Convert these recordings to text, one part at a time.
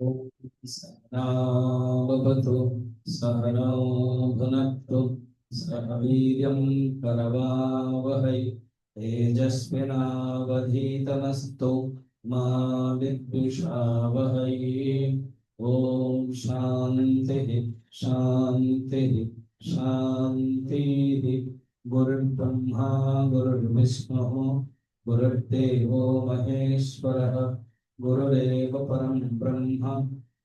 ॐ सहनाववतु सहनौ भुनक्तु सह वीर्यं करवावहै तेजस्विनावधीतमस्तु मा विद्विषावहै। ॐ शान्तिः शान्तिः शान्तिः। गुरुर्ब्रह्मा गुरुर्विष्णुः गुरुर्देवो महेश्वरः गुरुरेव परं ब्रह्म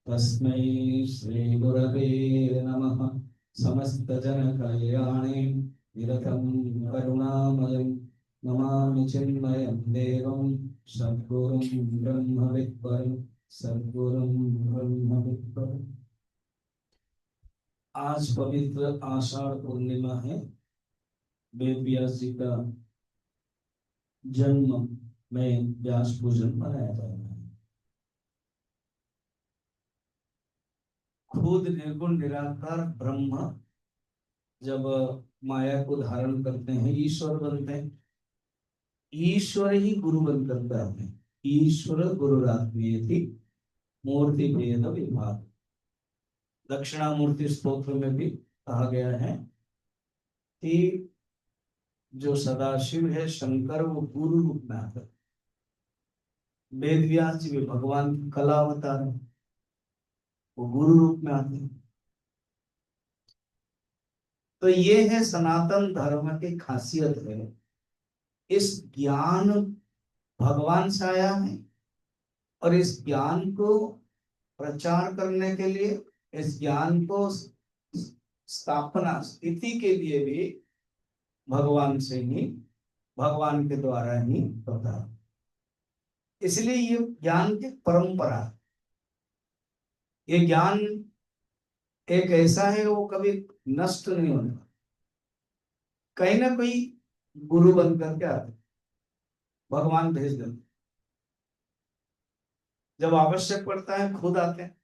तस्मै श्री गुरवे नमः। समस्तजनकल्याणे निरतं करुणामयं नमामि चिन्मयं देवं सद्गुरुं ब्रह्मविद्वरं सद्गुरुं ब्रह्मविद्वरम्। आज पवित्र आषाढ़ पूर्णिमा है। वेद व्यास जी का जन्म में व्यास पूजन मनाया जा रहा है। खुद निर्गुण निराकार ब्रह्म जब माया को धारण करते हैं ईश्वर बनते हैं। ईश्वर ही गुरु बनकर करते हैं। ईश्वर गुरुरात्मेति मूर्ति भेद विभाग दक्षिणामूर्ति स्तोत्र में भी कहा गया है कि जो सदाशिव है शंकर वो गुरु रूप में आते हैं। वेद व्यास जी भी भगवान की कला अवतार है, वो गुरु रूप में आते हैं। तो ये है सनातन धर्म की खासियत है। इस ज्ञान भगवान से आया है और इस ज्ञान को प्रचार करने के लिए, इस ज्ञान को स्थापना स्थिति के लिए भी भगवान से ही, भगवान के द्वारा ही होता है। इसलिए ये ज्ञान की परंपरा, ये ज्ञान एक ऐसा है वो कभी नष्ट नहीं होने वाला। कहीं ना कहीं गुरु बन करके आते, भगवान भेज देते। जब आवश्यक पड़ता है खुद आते हैं,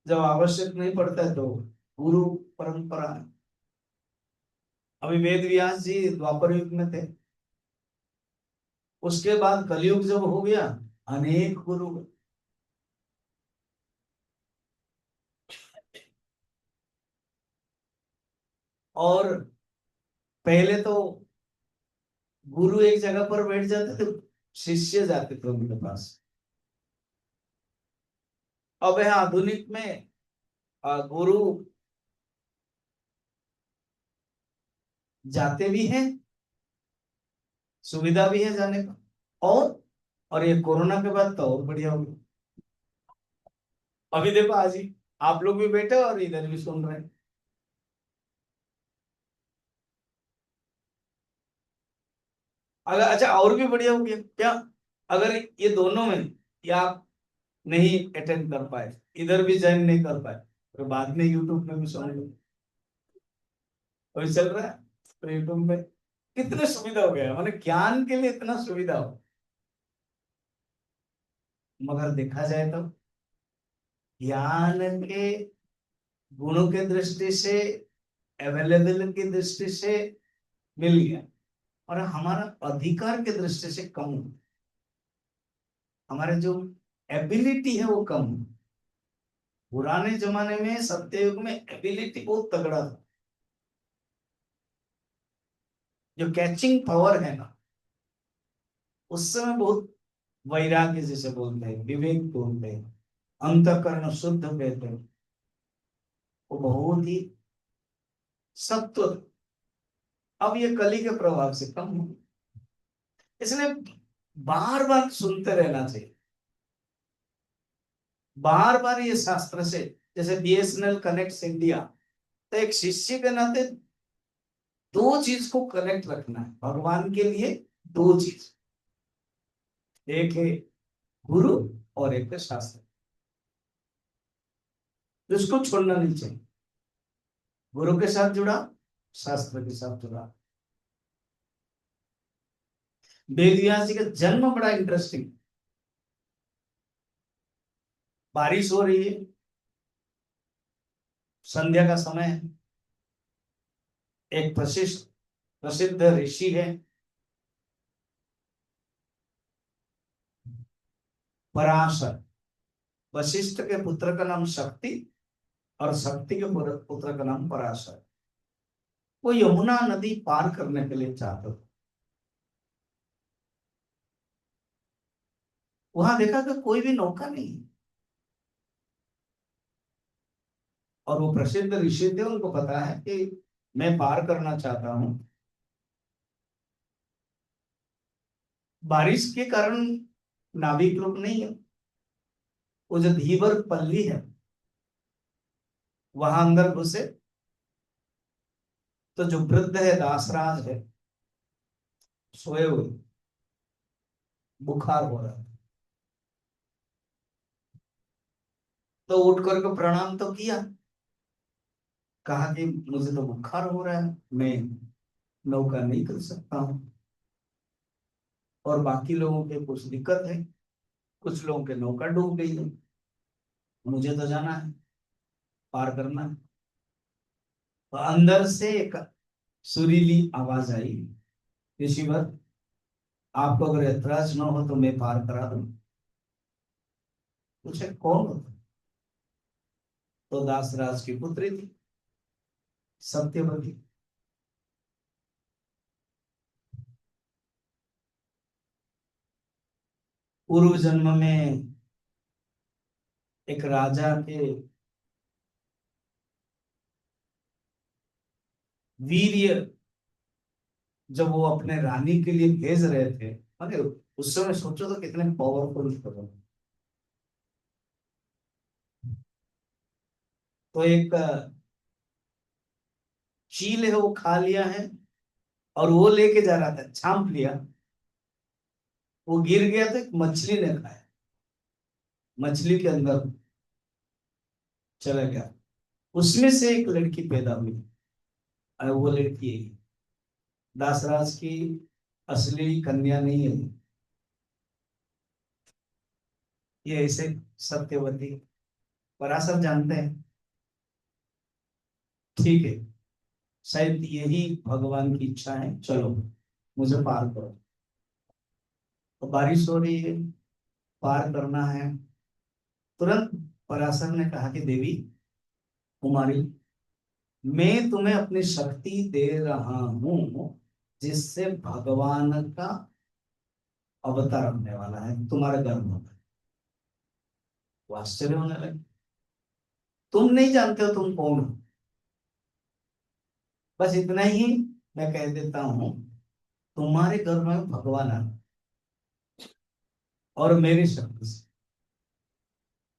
जब आवश्यक नहीं पड़ता है तो गुरु परंपरा है। अभी वेद व्यास जी द्वापर युग में थे, उसके बाद कलयुग जब हो गया अनेक गुरु। और पहले तो गुरु एक जगह पर बैठ जाते थे, शिष्य जाते थे उनके पास। अब है आधुनिक में गुरु जाते भी हैं, सुविधा भी है जाने का। और ये कोरोना के बाद तो और बढ़िया हो गया। अभी देखो आज ही आप लोग भी बैठे और इधर भी सुन रहे हैं। अगर अच्छा और भी बढ़िया हो गया क्या, अगर ये दोनों में या आप नहीं अटेंड कर पाए, इधर भी ज्वाइन नहीं कर पाए, तो बाद में यूट्यूब में भी सुन लो। अभी चल रहा है तो यूट्यूब में कितने सुविधा हो गया, माने ज्ञान के लिए इतना सुविधा हो। मगर देखा जाए तो ज्ञान के गुणों के दृष्टि से, अवेलेबल की दृष्टि से मिल गया, और हमारा अधिकार के दृष्टि से कम है। हमारे जो एबिलिटी है वो कम है। पुराने जमाने में सत्ययुग में एबिलिटी बहुत तगड़ा था। जो कैचिंग पावर है ना, उस समय बहुत वैराग्य जिसे बोलते हैं, विवेक बोलते हैं, अंतःकरण शुद्ध कहते हैं, वो बहुत ही सत्व। अब ये कली के प्रभाव से कम हो, इसलिए बार बार सुनते रहना चाहिए। बार बार ये शास्त्र से, जैसे बीएसएनएल कनेक्ट्स इंडिया, तो एक शिष्य के नाते दो चीज को कनेक्ट रखना है भगवान के लिए। दो चीज, एक है गुरु और एक है शास्त्र, जिसको छोड़ना नहीं चाहिए। गुरु के साथ जुड़ा, शास्त्र के साथ जुड़ा। वेद व्यास जी का जन्म बड़ा इंटरेस्टिंग। बारिश हो रही है, संध्या का समय है। एक प्रसिद्ध प्रसिद्ध ऋषि है पराशर, वशिष्ठ के पुत्र का नाम शक्ति और शक्ति के पुत्र का नाम पराशर। वो यमुना नदी पार करने के लिए चाहते थे। वहां देखा कि कोई भी नौका नहीं, और वो प्रसिद्ध ऋषि थे, उनको पता है कि मैं पार करना चाहता हूं। बारिश के कारण नाविक लोग नहीं है, वो जो धीवर पल्ली है वहां अंदर घुसे, तो जो वृद्ध है दासराज है, सोए हुए, बुखार हो रहा है। तो उठ करके प्रणाम तो किया, कहा कि मुझे तो बुखार हो रहा है, मैं नौका नहीं कर सकता हूँ, और बाकी लोगों के कुछ दिक्कत है, कुछ लोगों के नौका डूब गई है, मुझे तो जाना है, पार करना है। तो अंदर से एक सुरीली आवाज आई, ऋषिवर, आपको अगर ऐतराज न हो तो मैं पार करा दूं। पूछे कौन हो तुम? तो दासराज की पुत्री थी, सत्यवती। पूर्व जन्म में एक राजा के वीर्य, जब वो अपने रानी के लिए भेज रहे थे, मगर उस समय सोचो तो कितने पावरफुल थे वो। तो एक चील है वो खा लिया है, और वो लेके जा रहा था, छाप लिया, वो गिर गया तो एक मछली ने खाया, मछली के अंदर चला गया, उसमें से एक लड़की पैदा हुई, और वो लड़की दासराज की असली कन्या नहीं है, ये ऐसे सत्यवती। पराशर जानते हैं, ठीक है, शायद यही भगवान की इच्छा है, चलो मुझे पार करो। तो बारिश हो रही है, पार करना है। तुरंत पराशर ने कहा कि देवी कुमारी, मैं तुम्हें अपनी शक्ति दे रहा हूं, जिससे भगवान का अवतार होने वाला है तुम्हारे गर्भ में। वो आश्चर्य होने लगे, तुम नहीं जानते हो तुम कौन हो, बस इतना ही मैं कह देता हूं, तुम्हारे गर्भ में भगवान है, और मेरी शक्ति से।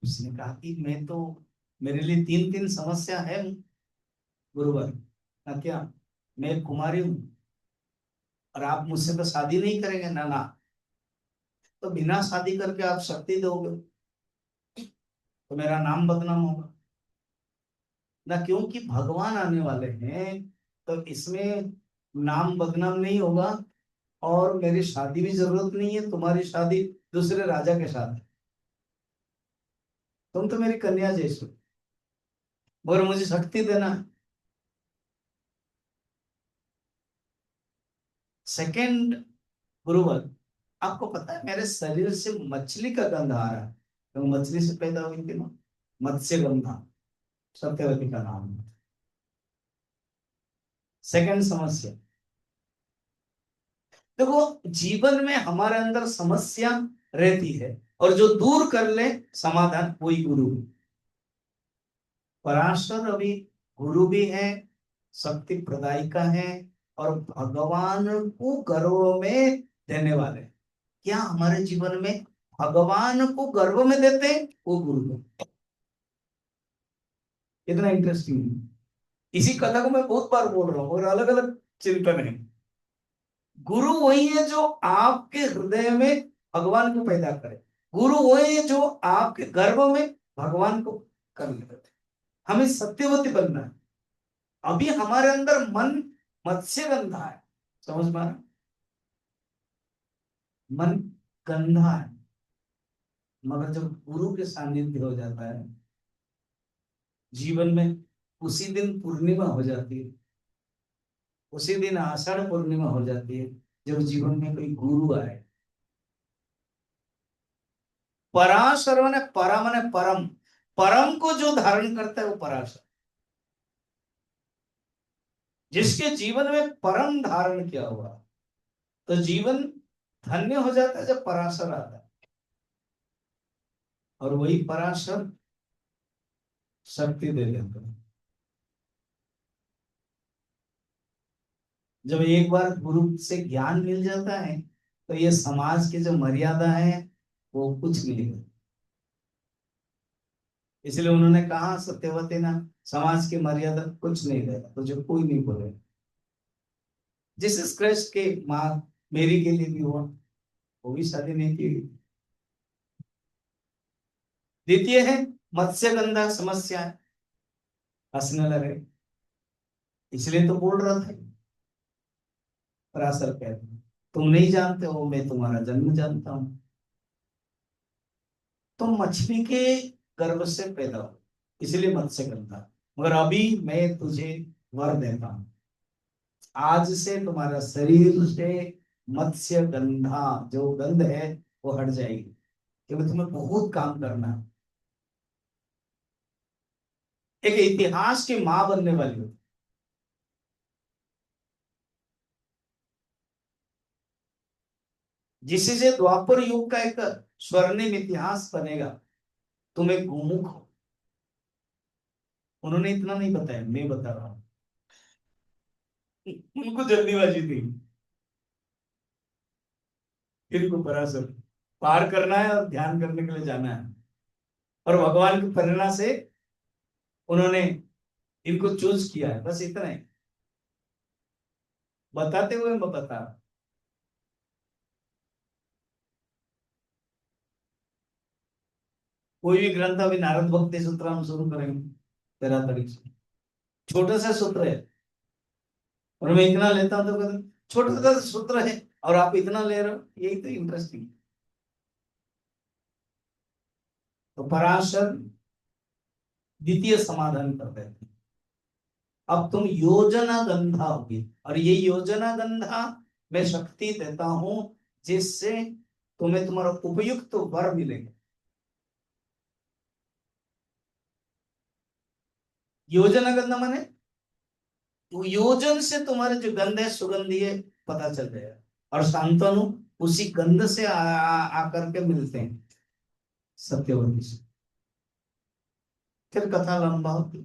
उसने कहा कि मैं तो, मेरे लिए तीन तीन समस्या है गुरुवर। ना क्या, मैं कुमारी हूँ, और आप मुझसे तो शादी नहीं करेंगे ना, ना, तो बिना शादी करके आप शक्ति दोगे तो मेरा नाम बदनाम होगा ना, क्योंकि भगवान आने वाले हैं, तो इसमें नाम बदनाम नहीं होगा, और मेरी शादी भी जरूरत नहीं है, तुम्हारी शादी दूसरे राजा के साथ है, तुम तो मेरी कन्या जैसे हो, और मुझे शक्ति देना है। सेकंड, गुरुवर, आपको पता है मेरे शरीर से मछली का गंध आ रहा है, तो मछली से पैदा हुई थी ना, मत्स्य गंधा, सत्यवती का नाम है। सेकंड समस्या, देखो जीवन में हमारे अंदर समस्या रहती है, और जो दूर कर ले समाधान, वही गुरु है। पराशर अभी गुरु भी है, शक्ति प्रदायिका है, और भगवान को गर्व में देने वाले। क्या हमारे जीवन में भगवान को गर्व में देते हैं, वो गुरु है। इतना इंटरेस्टिंग है। इसी कथा को मैं बहुत बार बोल रहा हूँ, और अलग अलग चिंतन है। गुरु वही है जो आपके हृदय में भगवान को पैदा करे, गुरु वही है जो आपके गर्भ में भगवान को कर लेते। हमें सत्यवती बनना है। अभी हमारे अंदर मन मत्स्य गंधा है, समझ पा रहे? मन गंधा है, मगर जब गुरु के सानिध्य हो जाता है जीवन में, उसी दिन पूर्णिमा हो जाती है, उसी दिन आषाढ़ पूर्णिमा हो जाती है, जब जीवन में कोई गुरु आए। पराशर माने परा माने परम, परम को जो धारण करता है वो पराशर। जिसके जीवन में परम धारण किया हुआ, तो जीवन धन्य हो जाता है जब पराशर आता है। और वही पराशर शक्ति दे देता है। जब एक बार गुरु से ज्ञान मिल जाता है तो ये समाज की जो मर्यादा है वो कुछ नहीं है। इसलिए उन्होंने कहा सत्यवती ना, समाज की मर्यादा कुछ नहीं रहेगा, तो जो कोई नहीं बोले। जिस क्रिस्ट के माँ मेरी के लिए भी हुआ, वो भी शादी नहीं की। द्वितीय है मत्स्य गंधा समस्या है। हंसने लगे, इसलिए तो बोल रहा था। पराशर कहते हैं, तुम नहीं जानते हो, मैं तुम्हारा जन्म जानता हूं। तुम मछली के गर्भ से पैदा हो, इसलिए मत्स्य गंधा। मगर अभी मैं तुझे वर देता हूं, आज से तुम्हारा शरीर से मत्स्य गंधा जो गंध है वो हट जाएगी, क्योंकि तुम्हें बहुत काम करना है। एक इतिहास की मां बनने वाली हो, जिससे द्वापर युग का एक स्वर्णिम इतिहास बनेगा। तुम एक गोमुख हो। उन्होंने इतना नहीं बताया, मैं बता रहा हूं। उनको जल्दीबाजी थी, इनको पराशर पार करना है और ध्यान करने के लिए जाना है। और भगवान की प्रेरणा से उन्होंने इनको चूज किया है, बस इतना ही बताते हुए मैं बता रहा हूं। कोई भी ग्रंथ अभी नारद भक्ति सूत्र हम शुरू करेंगे 13 तारीख से। छोटे से सूत्र है, और मैं इतना लेता हूं तो कहते छोटा सा सूत्र है और आप इतना ले रहे हो, यही तो इंटरेस्टिंग। तो पराशर द्वितीय समाधान कर देते हैं। अब तुम योजना गंधा होगी, और ये योजना गंधा मैं शक्ति देता हूं, जिससे तुम्हें तुम्हारा उपयुक्त वर मिलेगा। योजना गंधा माने योजन से तुम्हारे जो गंध है, सुगंधी है, पता चल जाएगा। और शांतनु उसी गंध से आकर के मिलते हैं सत्यवती से। फिर कथा लंबा होती।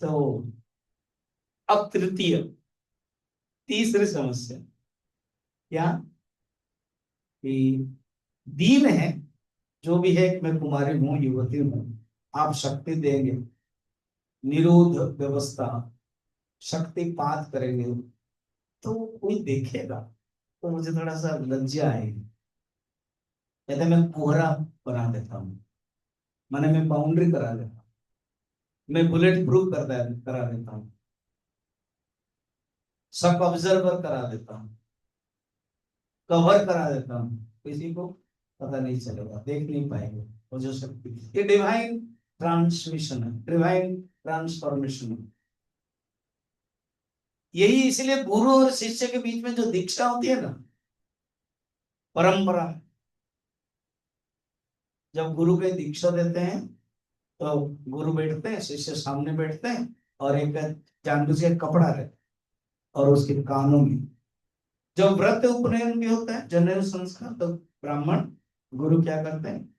तो अब तृतीय, तीसरी समस्या क्या, कि दीन है, जो भी है, मैं कुमारी हूं, युवती हूं, आप शक्ति देंगे, निरोध व्यवस्था, शक्तिपात करेंगे, तो कोई देखेगा तो मुझे थोड़ा सा लज्जा आएगी। कहते मैं कोहरा बना देता हूँ, मैंने मैं बाउंड्री करा देता हूँ, मैं बुलेट प्रूफ करा देता हूँ, सब ऑब्जर्वर करा देता हूँ, कवर करा देता हूँ, किसी को पता नहीं चलेगा, देख नहीं पाएंगे। वो जो शक्ति, ये डिवाइन ट्रांसमिशन है, डिवाइन ट्रांसफॉर्मेशन है। यही इसलिए गुरु और शिष्य के बीच में जो दीक्षा होती है ना, परंपरा, जब गुरु के दीक्षा देते हैं तो गुरु बैठते हैं, शिष्य सामने बैठते हैं, और एक जानबूझ के कपड़ा रहता है और उसके कानों में। जब व्रत उपनयन भी होता है, जनेऊ संस्कार, तो ब्राह्मण गुरु क्या करते हैं,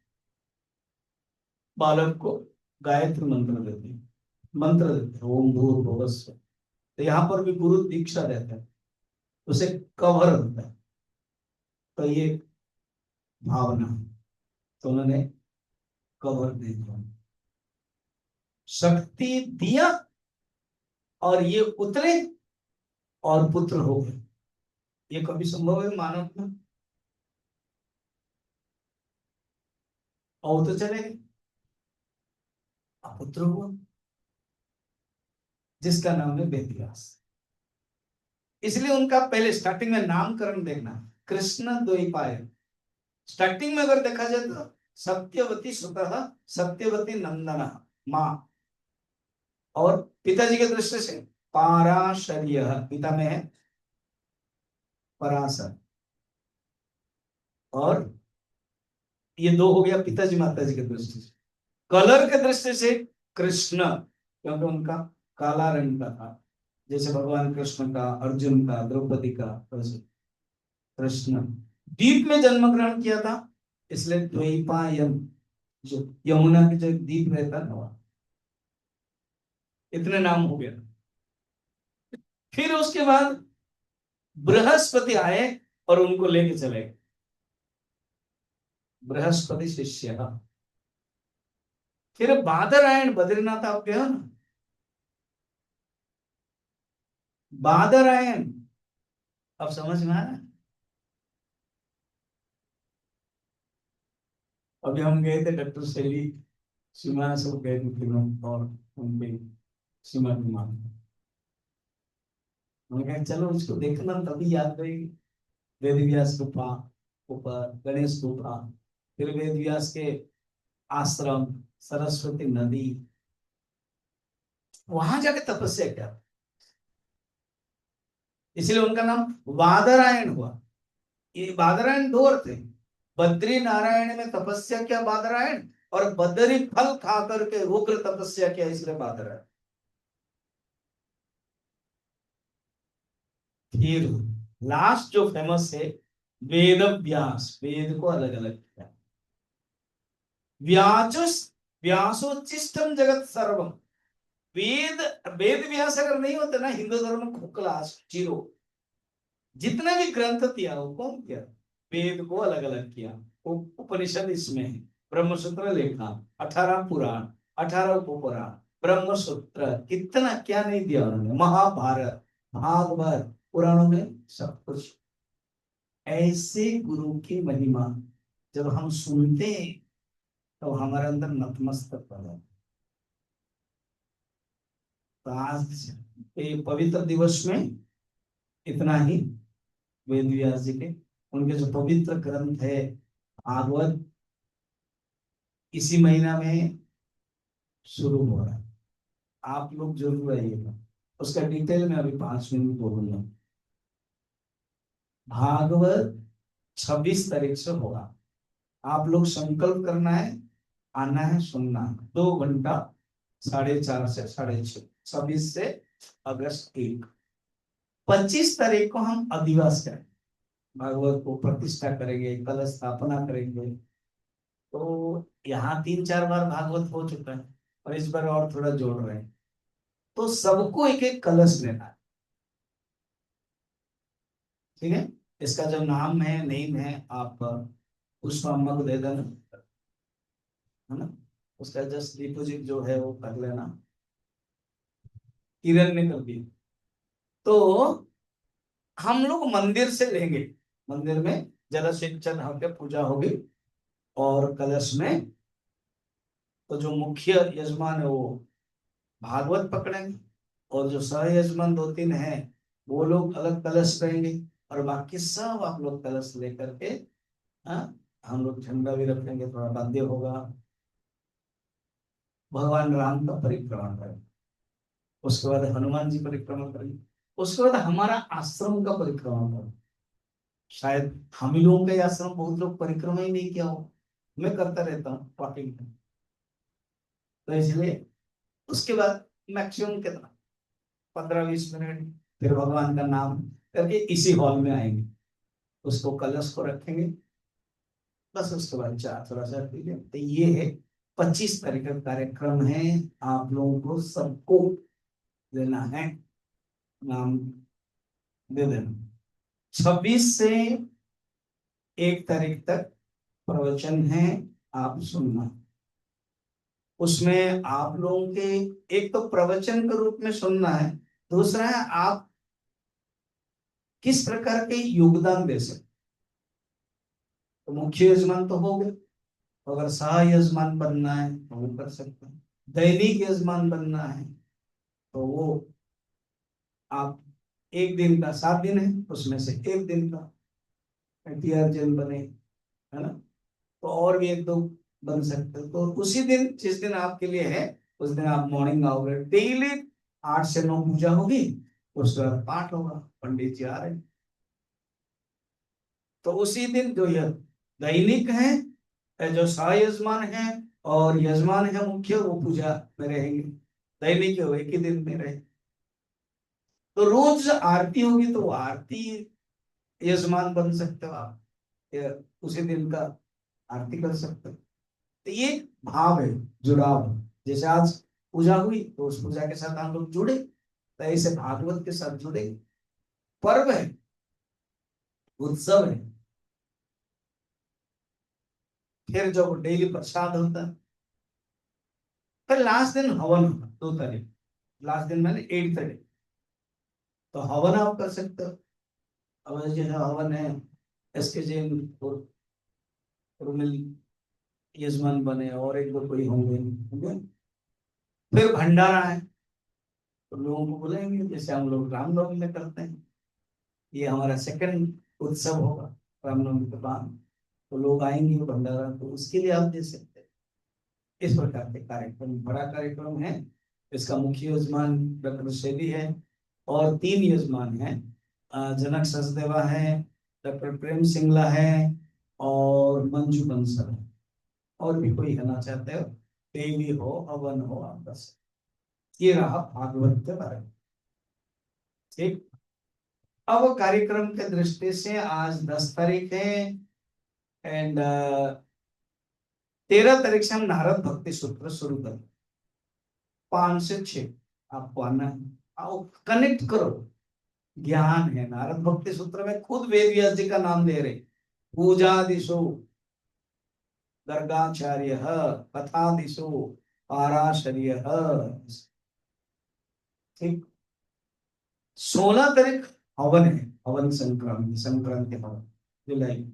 बालक को गायत्री मंत्र देते हैं, मंत्र देते हैं, ओम भूर्भुवः स्वः। तो यहाँ पर भी गुरु दीक्षा देता है, उसे कवर होता है। तो ये भावना है, तो उन्होंने कवर दे दिया, शक्ति दिया, और ये उतरे और पुत्र हो गए। ये कभी संभव है मानव में? और तो चले गए, पुत्र हुआ, जिसका नाम है वेदव्यास। इसलिए उनका पहले स्टार्टिंग में नामकरण देखना, कृष्ण द्वैपायन। स्टार्टिंग में अगर देखा जाए तो सत्यवती सुतः सत्यवती नंदना माँ, और पिताजी के दृष्टि से पाराशर्य, पिता में है पराशर, और ये दो हो गया पिताजी माताजी की दृष्टि से। कलर के दृष्टि से कृष्ण, क्योंकि उनका काला रंग का था, जैसे भगवान कृष्ण का, अर्जुन का, द्रौपदी का, वैसे कृष्ण। द्वीप में जन्म ग्रहण किया था, इसलिए द्वैपायन, जो यमुना के जो द्वीप रहता ना वहाँ। इतने नाम हो गया। फिर उसके बाद बृहस्पति आए और उनको लेके चले गए। बृहस्पति शिष्य। फिर बादरायण, बद्रीनाथ आप गए हो ना, बादरायण, अब समझ में आ रहा है। अभी हम गए थे डॉक्टर शैली सीमा, सब गए थे फिल्मों, और उनके सीमा कुमार, मैंने कहा चलो उसको देखना तभी याद रहेगी। वेद व्यास गुफा ऊपर, गणेश गुफा, फिर वेद व्यास के आश्रम, सरस्वती नदी, वहां जाके तपस्या किया, इसलिए उनका नाम बादरायण हुआ। ये बादरायण दो अर्थ है, बद्री नारायण में तपस्या किया बादरायण, और बदरी फल खा करके उग्र तपस्या किया, इसलिए बादरायण। फिर लास्ट जो फेमस है, वेद व्यास, वेद को अलग अलग किया। व्याचुस व्यासोचिष्टम जगत सर्वम, वेद, वेद व्यास अगर नहीं होते ना, हिंदू धर्म खोखला जीरो। जितने भी ग्रंथ किया वो कौन किया? वेद को अलग अलग किया। उपनिषद इसमें है, ब्रह्मसूत्र लेखा, 18 पुराण, 18 उपपुराण, ब्रह्मसूत्र, कितना क्या नहीं दिया उन्होंने, महाभारत, भागवत, पुराणों में सब कुछ। ऐसे गुरु की महिमा जब हम सुनते हैं तो हमारे अंदर नतमस्तक हो जाता है। तो आज ये पवित्र दिवस में इतना ही, वेद व्यास जी के, उनके जो पवित्र ग्रंथ है भागवत, इसी महीना में शुरू हो रहा है। आप लोग जरूर आइएगा, उसका डिटेल में अभी 5 मिनट बोलूंगा। भागवत 26 तारीख से होगा। आप लोग संकल्प करना है, आना है, सुनना है। 2 घंटा, 4:30 से 6:30, 26 से अगस्त 1। 25 तारीख को हम अधिवास करेंगे, भागवत को प्रतिष्ठा करेंगे, कलश स्थापना करेंगे। तो यहाँ 3-4 बार भागवत हो चुका है, और इस बार और थोड़ा जोड़ रहे हैं। तो सबको एक एक कलश लेना है, ठीक है। इसका जो नाम है, नेम है, आप पुष्पाम्मा को दे देना, है ना। उसका जस्ट डिपोजिट जो है वो कर लेना, किरण ने कर दिया। तो हम लोग मंदिर से लेंगे, मंदिर में जल सिंचन होकर पूजा होगी, और कलश में तो जो मुख्य यजमान है वो भागवत पकड़ेंगे, और जो सह यजमान 2-3 है वो लोग अलग कलश रहेंगे, और बाकी सब आप लोग कलश लेकर के, हाँ, हम लोग झंडा भी रखेंगे, थोड़ा वाद्य होगा, भगवान राम का परिक्रमण करेंगे, उसके बाद हनुमान जी परिक्रमण करेंगे, उसके बाद हमारा आश्रम का परिक्रमण करेंगे। शायद हम ही लोगों का ये आश्रम बहुत लोग परिक्रमा ही नहीं किया हो, मैं करता रहता हूँ वॉकिंग। तो इसलिए उसके बाद मैक्सिमम कितना, 15-20 मिनट, फिर भगवान का नाम करके इसी हॉल में आएंगे, उसको कलश को रखेंगे, बस उसके बाद चार थोड़ा सा पीले। तो ये है 25 तारीख का कार्यक्रम है, आप लोगों को सबको देना है, नाम दे देना। 26 से 1 तारीख तक प्रवचन है, आप सुनना। उसमें आप लोगों के, एक तो प्रवचन के रूप में सुनना है, दूसरा है आप किस प्रकार के योगदान दे सकते। तो मुख्य यजमान तो हो गए, अगर सह यजमान बनना है तो वो कर सकते हैं, दैनिक यजमान बनना है तो वो आप, एक दिन का 7 दिन है, उसमें से एक दिन का अर्जन बने, है ना। तो और भी 1-2 बन सकते हो, तो उसी दिन जिस दिन आपके लिए है, उस दिन आप मॉर्निंग आओगे। डेली 8 से 9 पूजा होगी, उसके बाद पाठ होगा, पंडित जी आ रहे हैं। तो उसी दिन जो यह दैनिक है, जो सह-यजमान है और यजमान है मुख्य, वो पूजा में रहेंगे। दैनिक हो एक ही दिन में रहे। तो रोज आरती होगी तो वो आरती यजमान बन सकते हो आप, या उसी दिन का आरती कर सकते हो। तो ये भाव है, जुड़ाव है। जैसे आज पूजा हुई तो उस पूजा के साथ हम लोग जुड़े, तो ऐसे भागवत के साथ जुड़े। पर्व है, उत्सव है। फिर जो डेली प्रसाद होता है, फिर लास्ट दिन हवन होगा 2 तारीख। लास्ट दिन मैंने 8 तारीख। तो हवन आप कर सकते हो। अब जो है हवन है, एसके जैन और रुमिल यजमान बने, और एक दो कोई होंगे। फिर भंडारा है, तो लोगों को बुलाएंगे, जैसे हम लोग रामनवमी में करते हैं। ये हमारा सेकंड उत्सव होगा रामनवमी के बाद। तो लोग आएंगे भंडारा, तो उसके लिए आप दे सकते हैं। इस प्रकार के कार्यक्रम, बड़ा कार्यक्रम है। इसका मुख्य यजमान डॉक्टर शैली है, और 3 यजमान हैं। जनक सचदेवा है, डॉक्टर प्रेम सिंगला है, और मंजू बंसल है। और भी कोई कहना चाहते हो, देवी हो, हवन हो, आप बस। ये रहा भागवत के बारे में। ठीक। अब कार्यक्रम के दृष्टि से आज 10 तारीख है, एंड 13 तारीख से हम नारद भक्ति सूत्र शुरू करें। 5 से 6 आपको आना है। आओ, कनेक्ट करो। ज्ञान है, नारद भक्ति सूत्र में खुद वेद व्यास जी का नाम ले रहे। पूजादिशु गर्गाचार्य, कथादिशु पाराशर्य। ठीक। 16 तारीख हवन है, हवन संक्रांति, संक्रांति हवन जुलाई।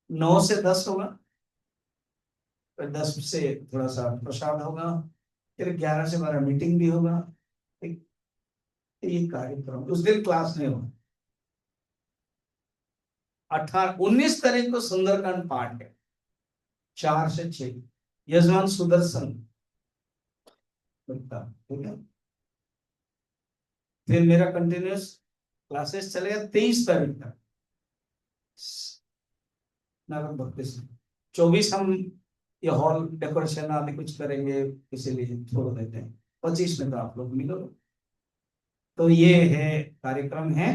9 से 10 होगा, फिर 10 से थोड़ा सा प्रसाद होगा, फिर 11 से 12 मीटिंग भी होगा। ठीक। ये कार्यक्रम उस दिन क्लास नहीं होगा। 19 तारीख को सुंदरकांड पाठ है, 4 से 6। यजमान सुदर्शन गुप्ता। ठीक है। फिर मेरा कंटिन्यूस क्लासेस चलेगा 23 तारीख तक, नागन भक्ति से। 24 हम ये हॉल डेकोरेशन आदि कुछ करेंगे, इसीलिए छोड़ देते हैं। 25 में तो आप लोग मिलो। तो ये है कार्यक्रम है।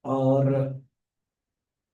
और